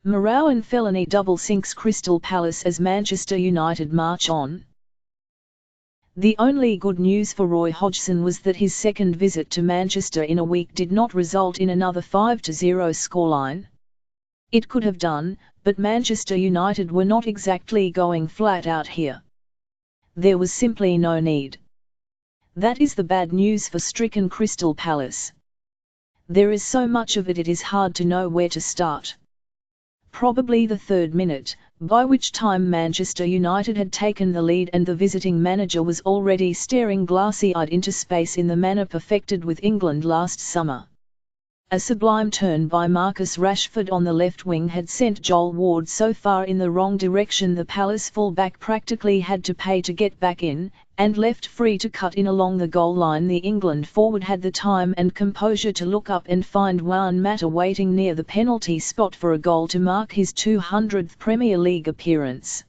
Marouane Fellaini double sinks Crystal Palace as Manchester United march on. The only good news for Roy Hodgson was that his second visit to Manchester in a week did not result in another 5-0 scoreline. It could have done, but Manchester United were not exactly going flat out here. There was simply no need. That is the bad news for stricken Crystal Palace. There is so much of it, it is hard to know where to start. Probably the 3rd minute, by which time Manchester United had taken the lead and the visiting manager was already staring glassy-eyed into space in the manner perfected with England last summer. A sublime turn by Marcus Rashford on the left wing had sent Joel Ward so far in the wrong direction the Palace full-back practically had to pay to get back in, and left free to cut in along the goal line the England forward had the time and composure to look up and find Juan Mata waiting near the penalty spot for a goal to mark his 200th Premier League appearance.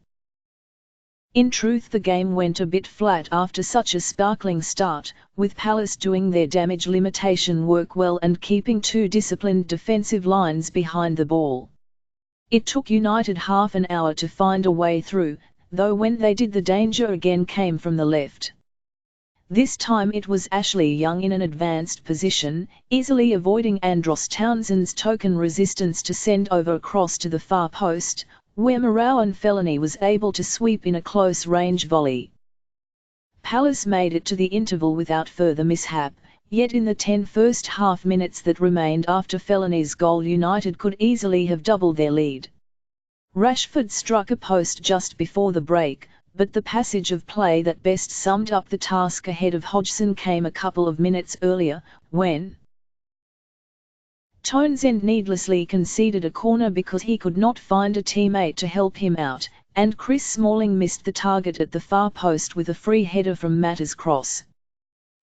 In truth, the game went a bit flat after such a sparkling start, with Palace doing their damage limitation work well and keeping two disciplined defensive lines behind the ball. It took United half an hour to find a way through, though when they did the danger again came from the left. This time it was Ashley Young in an advanced position, easily avoiding Andros Townsend's token resistance to send over a cross to the far post, where Marouane Fellaini was able to sweep in a close-range volley. Palace made it to the interval without further mishap, yet in the 10 first half minutes that remained after Fellaini's goal United could easily have doubled their lead. Rashford struck a post just before the break, but the passage of play that best summed up the task ahead of Hodgson came a couple of minutes earlier, when Townsend needlessly conceded a corner because he could not find a teammate to help him out, and Chris Smalling missed the target at the far post with a free header from Mata's cross.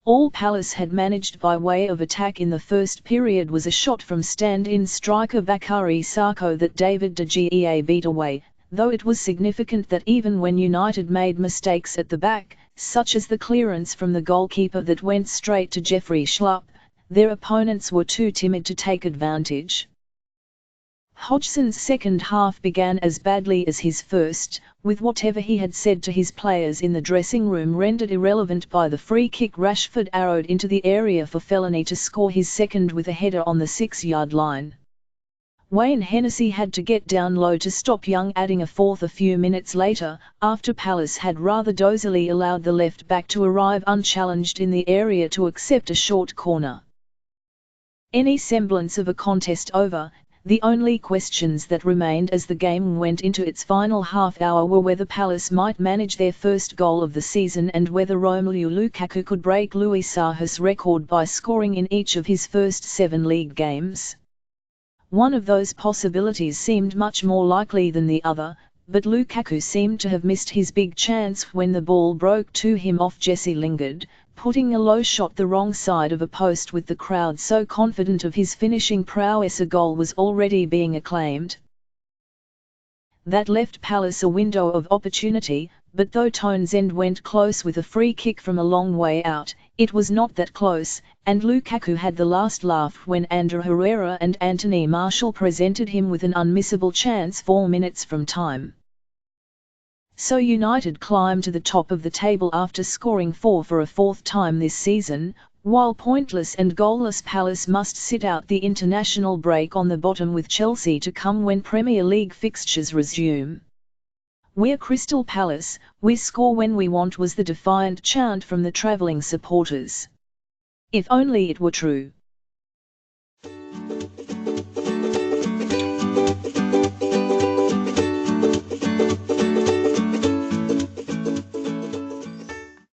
All Palace had managed by way of attack in the first period was a shot from stand-in striker Bakary Sakho that David De Gea beat away, though it was significant that even when United made mistakes at the back, such as the clearance from the goalkeeper that went straight to Jeffrey Schlupp, their opponents were too timid to take advantage. Hodgson's second half began as badly as his first, with whatever he had said to his players in the dressing room rendered irrelevant by the free kick Rashford arrowed into the area for Fellaini to score his second with a header on the 6-yard line. Wayne Hennessy had to get down low to stop Young adding a fourth a few minutes later, after Palace had rather dozily allowed the left-back to arrive unchallenged in the area to accept a short corner. Any semblance of a contest over, the only questions that remained as the game went into its final half-hour were whether Palace might manage their first goal of the season and whether Romelu Lukaku could break Luis Saha's record by scoring in each of his first 7 league games. One of those possibilities seemed much more likely than the other, but Lukaku seemed to have missed his big chance when the ball broke to him off Jesse Lingard, putting a low shot the wrong side of a post with the crowd so confident of his finishing prowess a goal was already being acclaimed. That left Palace a window of opportunity, but though Townsend went close with a free kick from a long way out, it was not that close, and Lukaku had the last laugh when Ander Herrera and Anthony Martial presented him with an unmissable chance 4 minutes from time. So United climbed to the top of the table after scoring 4 for a 4th time this season, while pointless and goalless Palace must sit out the international break on the bottom with Chelsea to come when Premier League fixtures resume. "We're Crystal Palace, we score when we want" was the defiant chant from the travelling supporters. If only it were true.